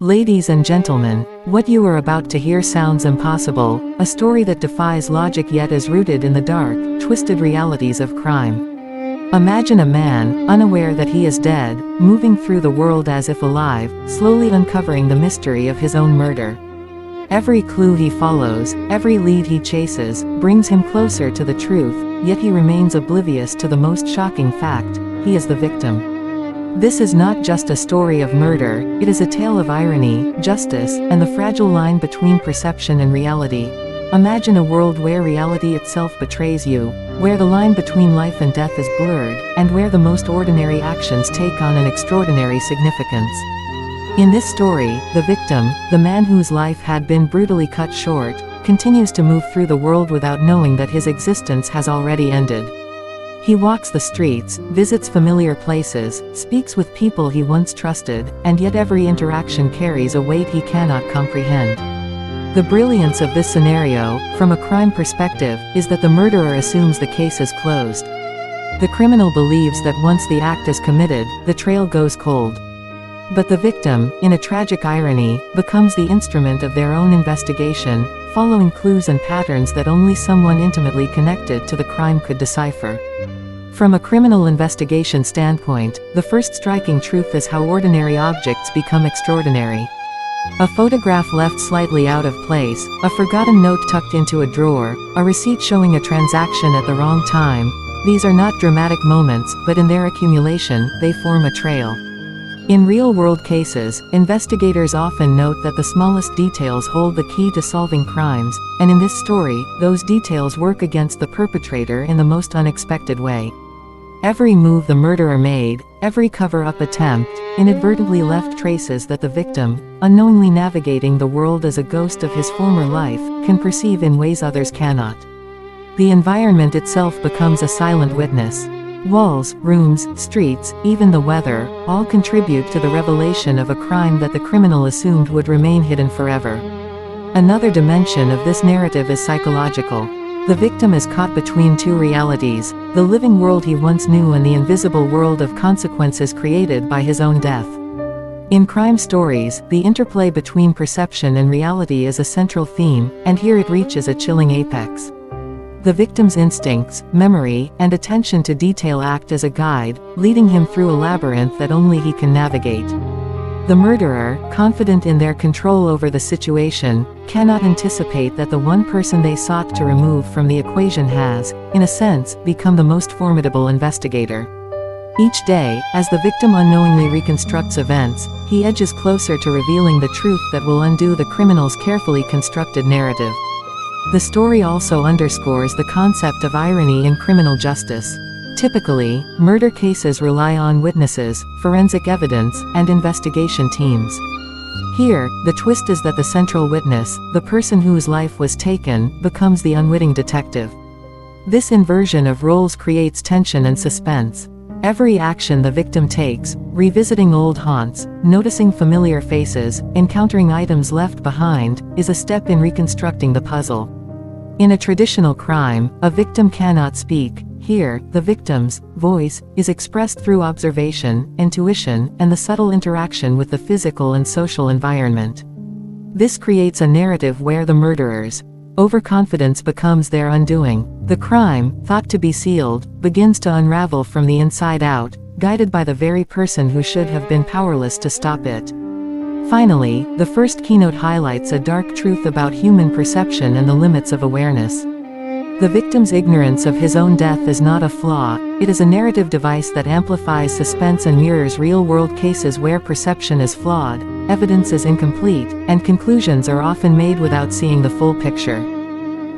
Ladies and gentlemen, what you are about to hear sounds impossible, a story that defies logic yet is rooted in the dark, twisted realities of crime. Imagine a man, unaware that he is dead, moving through the world as if alive, slowly uncovering the mystery of his own murder. Every clue he follows, every lead he chases, brings him closer to the truth, yet he remains oblivious to the most shocking fact: he is the victim. This is not just a story of murder, it is a tale of irony, justice, and the fragile line between perception and reality. Imagine a world where reality itself betrays you, where the line between life and death is blurred, and where the most ordinary actions take on an extraordinary significance. In this story, the victim, the man whose life had been brutally cut short, continues to move through the world without knowing that his existence has already ended. He walks the streets, visits familiar places, speaks with people he once trusted, and yet every interaction carries a weight he cannot comprehend. The brilliance of this scenario, from a crime perspective, is that the murderer assumes the case is closed. The criminal believes that once the act is committed, the trail goes cold. But the victim, in a tragic irony, becomes the instrument of their own investigation, following clues and patterns that only someone intimately connected to the crime could decipher. From a criminal investigation standpoint, the first striking truth is how ordinary objects become extraordinary. A photograph left slightly out of place, a forgotten note tucked into a drawer, a receipt showing a transaction at the wrong time. These are not dramatic moments, but in their accumulation, they form a trail. In real-world cases, investigators often note that the smallest details hold the key to solving crimes, and in this story, those details work against the perpetrator in the most unexpected way. Every move the murderer made, every cover-up attempt, inadvertently left traces that the victim, unknowingly navigating the world as a ghost of his former life, can perceive in ways others cannot. The environment itself becomes a silent witness. Walls, rooms, streets, even the weather, all contribute to the revelation of a crime that the criminal assumed would remain hidden forever. Another dimension of this narrative is psychological. The victim is caught between two realities, the living world he once knew and the invisible world of consequences created by his own death. In crime stories, the interplay between perception and reality is a central theme, and here it reaches a chilling apex. The victim's instincts, memory, and attention to detail act as a guide, leading him through a labyrinth that only he can navigate. The murderer, confident in their control over the situation, cannot anticipate that the one person they sought to remove from the equation has, in a sense, become the most formidable investigator. Each day, as the victim unknowingly reconstructs events, he edges closer to revealing the truth that will undo the criminal's carefully constructed narrative. The story also underscores the concept of irony in criminal justice. Typically, murder cases rely on witnesses, forensic evidence, and investigation teams. Here, the twist is that the central witness, the person whose life was taken, becomes the unwitting detective. This inversion of roles creates tension and suspense. Every action the victim takes, revisiting old haunts, noticing familiar faces, encountering items left behind, is a step in reconstructing the puzzle. In a traditional crime, a victim cannot speak. Here, the victim's voice is expressed through observation, intuition, and the subtle interaction with the physical and social environment. This creates a narrative where the murderer's overconfidence becomes their undoing. The crime, thought to be sealed, begins to unravel from the inside out, guided by the very person who should have been powerless to stop it. Finally, the first keynote highlights a dark truth about human perception and the limits of awareness. The victim's ignorance of his own death is not a flaw, it is a narrative device that amplifies suspense and mirrors real-world cases where perception is flawed, evidence is incomplete, and conclusions are often made without seeing the full picture.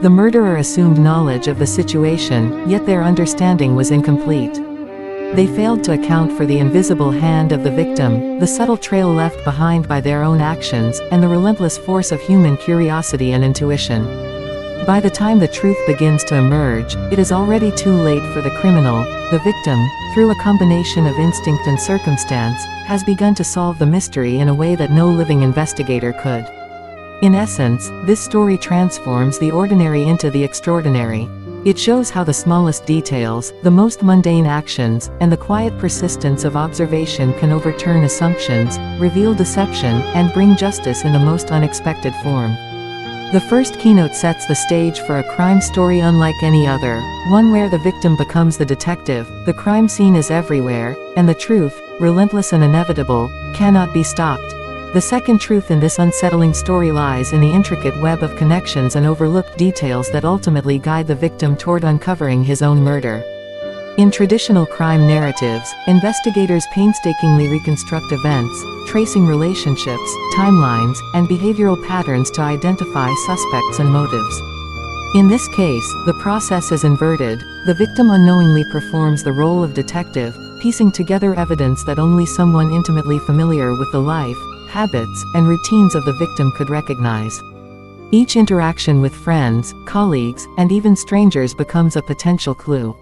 The murderer assumed knowledge of the situation, yet their understanding was incomplete. They failed to account for the invisible hand of the victim, the subtle trail left behind by their own actions, and the relentless force of human curiosity and intuition. By the time the truth begins to emerge, it is already too late for the criminal. The victim, through a combination of instinct and circumstance, has begun to solve the mystery in a way that no living investigator could. In essence, this story transforms the ordinary into the extraordinary. It shows how the smallest details, the most mundane actions, and the quiet persistence of observation can overturn assumptions, reveal deception, and bring justice in the most unexpected form. The first keynote sets the stage for a crime story unlike any other, one where the victim becomes the detective, the crime scene is everywhere, and the truth, relentless and inevitable, cannot be stopped. The second truth in this unsettling story lies in the intricate web of connections and overlooked details that ultimately guide the victim toward uncovering his own murder. In traditional crime narratives, investigators painstakingly reconstruct events, tracing relationships, timelines, and behavioral patterns to identify suspects and motives. In this case, the process is inverted. The victim unknowingly performs the role of detective, piecing together evidence that only someone intimately familiar with the life, habits, and routines of the victim could recognize. Each interaction with friends, colleagues, and even strangers becomes a potential clue.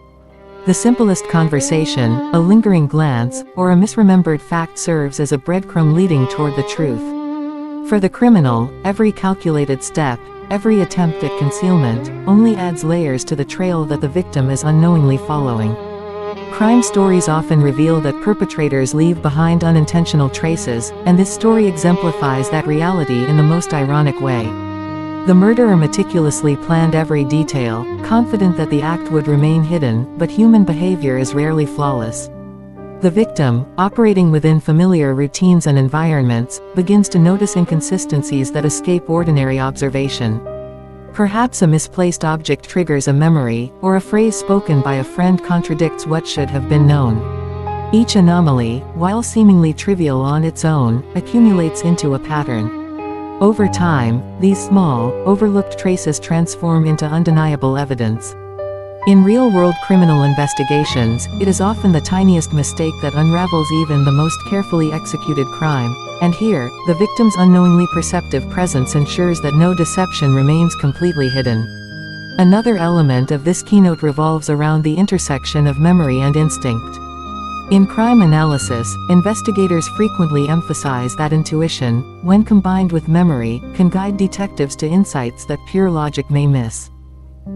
The simplest conversation, a lingering glance, or a misremembered fact serves as a breadcrumb leading toward the truth. For the criminal, every calculated step, every attempt at concealment, only adds layers to the trail that the victim is unknowingly following. Crime stories often reveal that perpetrators leave behind unintentional traces, and this story exemplifies that reality in the most ironic way. The murderer meticulously planned every detail, confident that the act would remain hidden, but human behavior is rarely flawless. The victim, operating within familiar routines and environments, begins to notice inconsistencies that escape ordinary observation. Perhaps a misplaced object triggers a memory, or a phrase spoken by a friend contradicts what should have been known. Each anomaly, while seemingly trivial on its own, accumulates into a pattern. Over time, these small, overlooked traces transform into undeniable evidence. In real-world criminal investigations, it is often the tiniest mistake that unravels even the most carefully executed crime, and here, the victim's unknowingly perceptive presence ensures that no deception remains completely hidden. Another element of this keynote revolves around the intersection of memory and instinct. In crime analysis, investigators frequently emphasize that intuition, when combined with memory, can guide detectives to insights that pure logic may miss.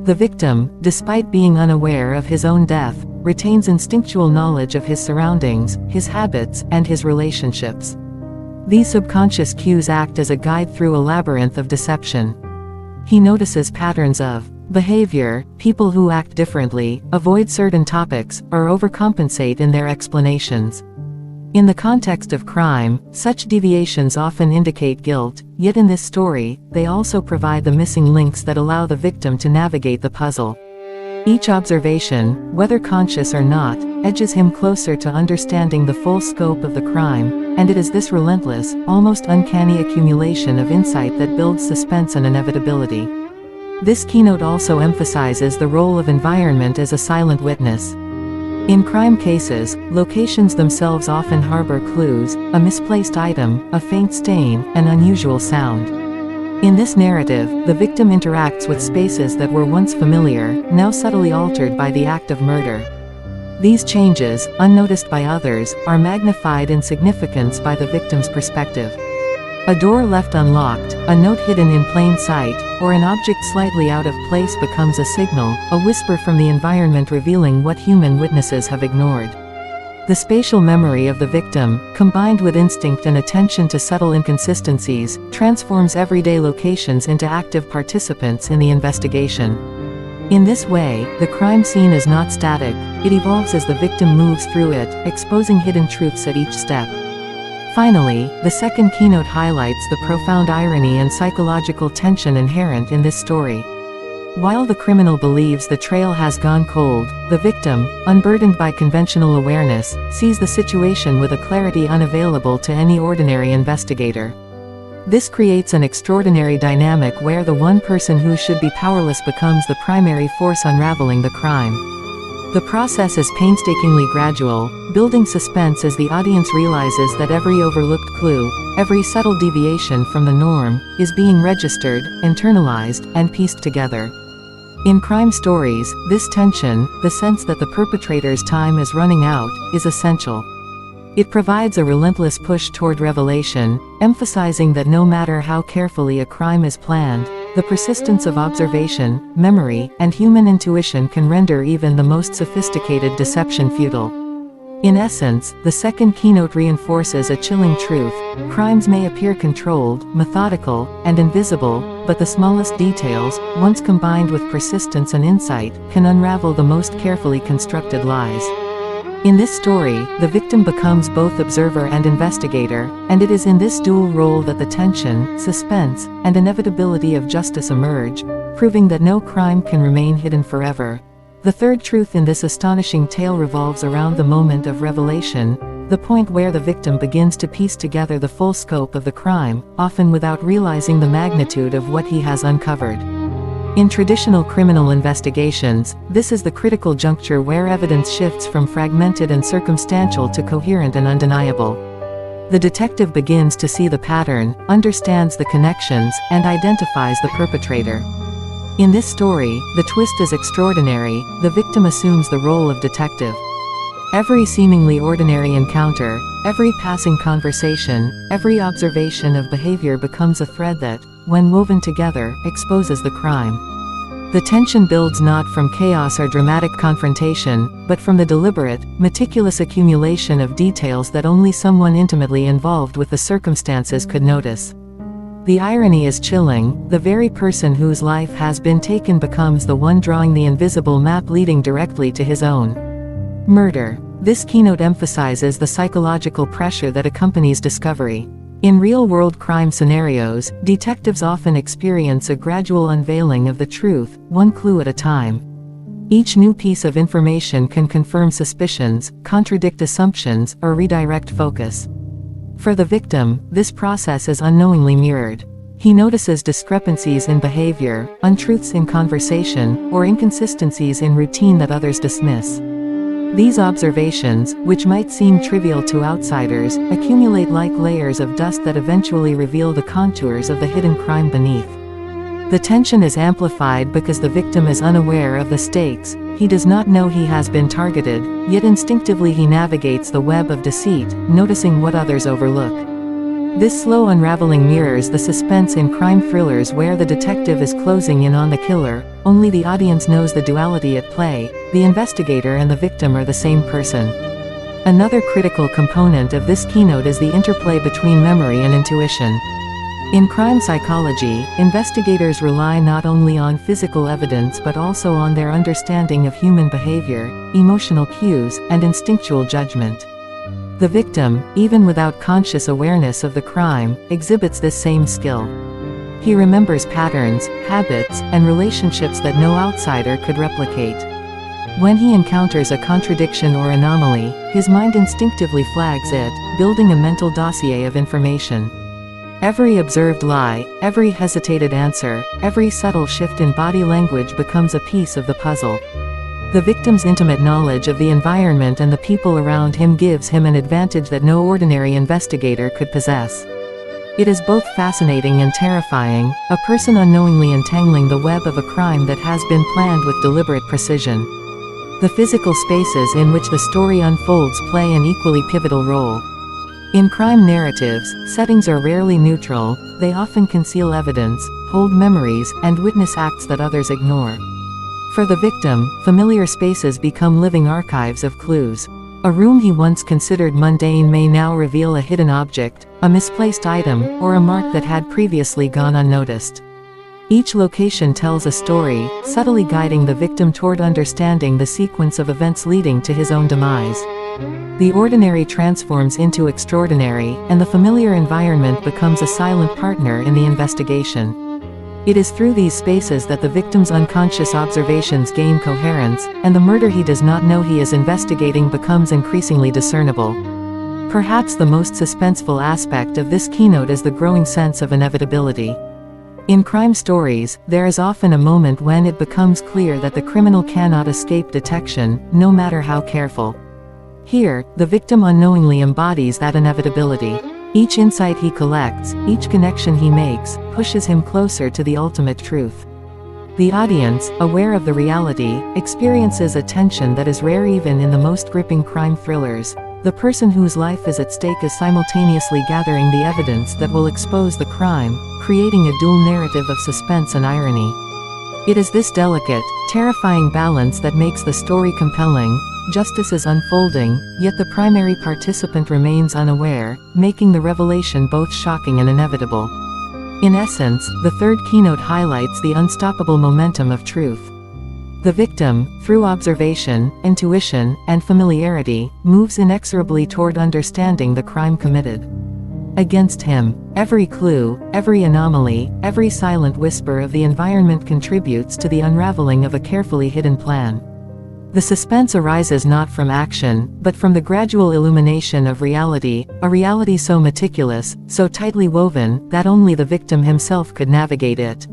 The victim, despite being unaware of his own death, retains instinctual knowledge of his surroundings, his habits, and his relationships. These subconscious cues act as a guide through a labyrinth of deception. He notices patterns of behavior, people who act differently, avoid certain topics, or overcompensate in their explanations. In the context of crime, such deviations often indicate guilt, yet in this story, they also provide the missing links that allow the victim to navigate the puzzle. Each observation, whether conscious or not, edges him closer to understanding the full scope of the crime, and it is this relentless, almost uncanny accumulation of insight that builds suspense and inevitability. This keynote also emphasizes the role of environment as a silent witness. In crime cases, locations themselves often harbor clues, a misplaced item, a faint stain, an unusual sound. In this narrative, the victim interacts with spaces that were once familiar, now subtly altered by the act of murder. These changes, unnoticed by others, are magnified in significance by the victim's perspective. A door left unlocked, a note hidden in plain sight, or an object slightly out of place becomes a signal, a whisper from the environment revealing what human witnesses have ignored. The spatial memory of the victim, combined with instinct and attention to subtle inconsistencies, transforms everyday locations into active participants in the investigation. In this way, the crime scene is not static, it evolves as the victim moves through it, exposing hidden truths at each step. Finally, the second keynote highlights the profound irony and psychological tension inherent in this story. While the criminal believes the trail has gone cold, the victim, unburdened by conventional awareness, sees the situation with a clarity unavailable to any ordinary investigator. This creates an extraordinary dynamic where the one person who should be powerless becomes the primary force unraveling the crime. The process is painstakingly gradual, building suspense as the audience realizes that every overlooked clue, every subtle deviation from the norm, is being registered, internalized, and pieced together. In crime stories, this tension, the sense that the perpetrator's time is running out, is essential. It provides a relentless push toward revelation, emphasizing that no matter how carefully a crime is planned, the persistence of observation, memory, and human intuition can render even the most sophisticated deception futile. In essence, the second keynote reinforces a chilling truth: crimes may appear controlled, methodical, and invisible, but the smallest details, once combined with persistence and insight, can unravel the most carefully constructed lies. In this story, the victim becomes both observer and investigator, and it is in this dual role that the tension, suspense, and inevitability of justice emerge, proving that no crime can remain hidden forever. The third truth in this astonishing tale revolves around the moment of revelation, the point where the victim begins to piece together the full scope of the crime, often without realizing the magnitude of what he has uncovered. In traditional criminal investigations, this is the critical juncture where evidence shifts from fragmented and circumstantial to coherent and undeniable. The detective begins to see the pattern, understands the connections, and identifies the perpetrator. In this story, the twist is extraordinary. The victim assumes the role of detective. Every seemingly ordinary encounter, every passing conversation, every observation of behavior becomes a thread that, when woven together, exposes the crime. The tension builds not from chaos or dramatic confrontation, but from the deliberate, meticulous accumulation of details that only someone intimately involved with the circumstances could notice. The irony is chilling: the very person whose life has been taken becomes the one drawing the invisible map leading directly to his own. Murder. This keynote emphasizes the psychological pressure that accompanies discovery. In real-world crime scenarios, detectives often experience a gradual unveiling of the truth, one clue at a time. Each new piece of information can confirm suspicions, contradict assumptions, or redirect focus. For the victim, this process is unknowingly mirrored. He notices discrepancies in behavior, untruths in conversation, or inconsistencies in routine that others dismiss. These observations, which might seem trivial to outsiders, accumulate like layers of dust that eventually reveal the contours of the hidden crime beneath. The tension is amplified because the victim is unaware of the stakes. He does not know he has been targeted, yet instinctively he navigates the web of deceit, noticing what others overlook. This slow unraveling mirrors the suspense in crime thrillers where the detective is closing in on the killer. Only the audience knows the duality at play: the investigator and the victim are the same person. Another critical component of this keynote is the interplay between memory and intuition. In crime psychology, investigators rely not only on physical evidence but also on their understanding of human behavior, emotional cues, and instinctual judgment. The victim, even without conscious awareness of the crime, exhibits this same skill. He remembers patterns, habits, and relationships that no outsider could replicate. When he encounters a contradiction or anomaly, his mind instinctively flags it, building a mental dossier of information. Every observed lie, every hesitated answer, every subtle shift in body language becomes a piece of the puzzle. The victim's intimate knowledge of the environment and the people around him gives him an advantage that no ordinary investigator could possess. It is both fascinating and terrifying, a person unknowingly entangling the web of a crime that has been planned with deliberate precision. The physical spaces in which the story unfolds play an equally pivotal role. In crime narratives, settings are rarely neutral. They often conceal evidence, hold memories, and witness acts that others ignore. For the victim, familiar spaces become living archives of clues. A room he once considered mundane may now reveal a hidden object, a misplaced item, or a mark that had previously gone unnoticed. Each location tells a story, subtly guiding the victim toward understanding the sequence of events leading to his own demise. The ordinary transforms into extraordinary, and the familiar environment becomes a silent partner in the investigation. It is through these spaces that the victim's unconscious observations gain coherence, and the murder he does not know he is investigating becomes increasingly discernible. Perhaps the most suspenseful aspect of this keynote is the growing sense of inevitability. In crime stories, there is often a moment when it becomes clear that the criminal cannot escape detection, no matter how careful. Here, the victim unknowingly embodies that inevitability. Each insight he collects, each connection he makes, pushes him closer to the ultimate truth. The audience, aware of the reality, experiences a tension that is rare even in the most gripping crime thrillers. the person whose life is at stake is simultaneously gathering the evidence that will expose the crime, creating a dual narrative of suspense and irony. It is this delicate, terrifying balance that makes the story compelling. Justice is unfolding, yet the primary participant remains unaware, making the revelation both shocking and inevitable. In essence, the third keynote highlights the unstoppable momentum of truth. The victim, through observation, intuition, and familiarity, moves inexorably toward understanding the crime committed against him. Every clue, every anomaly, every silent whisper of the environment contributes to the unraveling of a carefully hidden plan. The suspense arises not from action, but from the gradual illumination of reality, a reality so meticulous, so tightly woven, that only the victim himself could navigate it.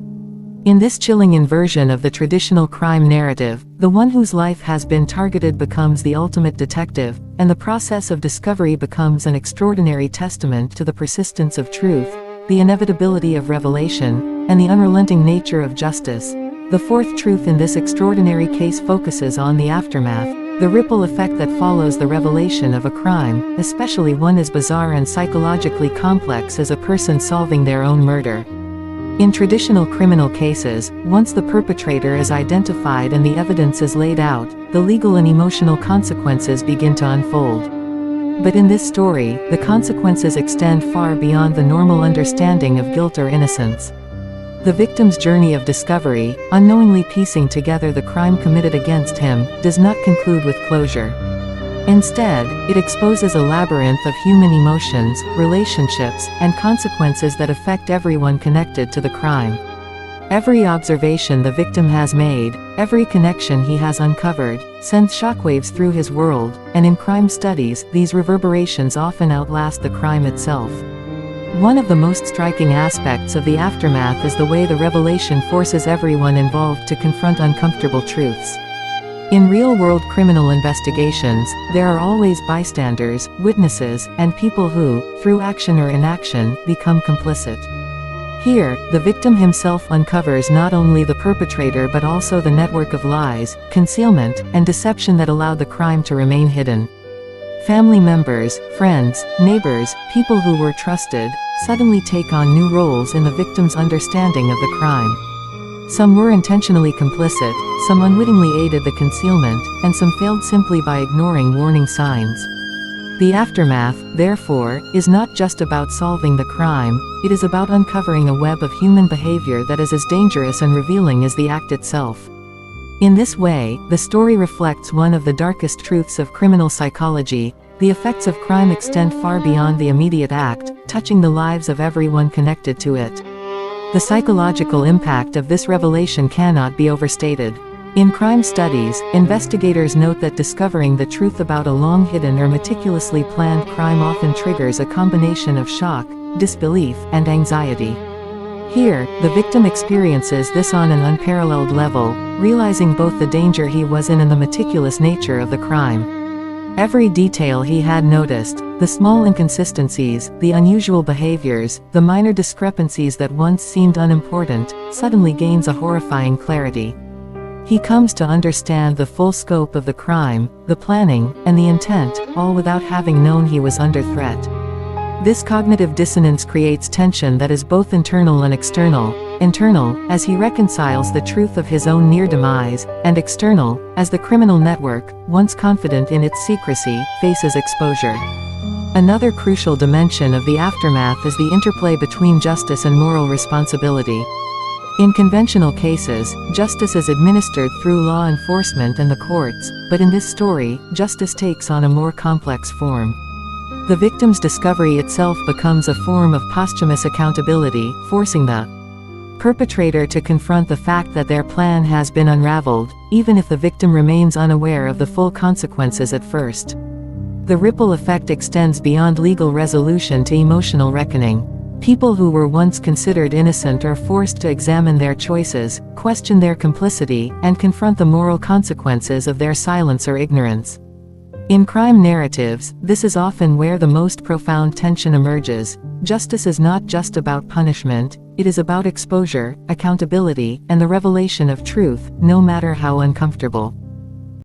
In this chilling inversion of the traditional crime narrative, the one whose life has been targeted becomes the ultimate detective, and the process of discovery becomes an extraordinary testament to the persistence of truth, the inevitability of revelation, and the unrelenting nature of justice. The fourth truth in this extraordinary case focuses on the aftermath, the ripple effect that follows the revelation of a crime, especially one as bizarre and psychologically complex as a person solving their own murder. In traditional criminal cases, once the perpetrator is identified and the evidence is laid out, the legal and emotional consequences begin to unfold. But in this story, the consequences extend far beyond the normal understanding of guilt or innocence. The victim's journey of discovery, unknowingly piecing together the crime committed against him, does not conclude with closure. Instead, it exposes a labyrinth of human emotions, relationships, and consequences that affect everyone connected to the crime. Every observation the victim has made, every connection he has uncovered, sends shockwaves through his world, and in crime studies, these reverberations often outlast the crime itself. One of the most striking aspects of the aftermath is the way the revelation forces everyone involved to confront uncomfortable truths. In real-world criminal investigations, there are always bystanders, witnesses, and people who, through action or inaction, become complicit. Here, the victim himself uncovers not only the perpetrator but also the network of lies, concealment, and deception that allowed the crime to remain hidden. Family members, friends, neighbors, people who were trusted, suddenly take on new roles in the victim's understanding of the crime. Some were intentionally complicit, some unwittingly aided the concealment, and some failed simply by ignoring warning signs. The aftermath, therefore, is not just about solving the crime, it is about uncovering a web of human behavior that is as dangerous and revealing as the act itself. In this way, the story reflects one of the darkest truths of criminal psychology: the effects of crime extend far beyond the immediate act, touching the lives of everyone connected to it. The psychological impact of this revelation cannot be overstated. In crime studies, investigators note that discovering the truth about a long-hidden or meticulously planned crime often triggers a combination of shock, disbelief, and anxiety. Here, the victim experiences this on an unparalleled level, realizing both the danger he was in and the meticulous nature of the crime. Every detail he had noticed, the small inconsistencies, the unusual behaviors, the minor discrepancies that once seemed unimportant, suddenly gains a horrifying clarity. He comes to understand the full scope of the crime, the planning, and the intent, all without having known he was under threat. This cognitive dissonance creates tension that is both internal and external. Internal, as he reconciles the truth of his own near demise, and external, as the criminal network, once confident in its secrecy, faces exposure. Another crucial dimension of the aftermath is the interplay between justice and moral responsibility. In conventional cases, justice is administered through law enforcement and the courts, but in this story, justice takes on a more complex form. The victim's discovery itself becomes a form of posthumous accountability, forcing the perpetrator to confront the fact that their plan has been unraveled, even if the victim remains unaware of the full consequences at first. The ripple effect extends beyond legal resolution to emotional reckoning. People who were once considered innocent are forced to examine their choices, question their complicity, and confront the moral consequences of their silence or ignorance. In crime narratives, this is often where the most profound tension emerges. Justice is not just about punishment, it is about exposure, accountability, and the revelation of truth, no matter how uncomfortable.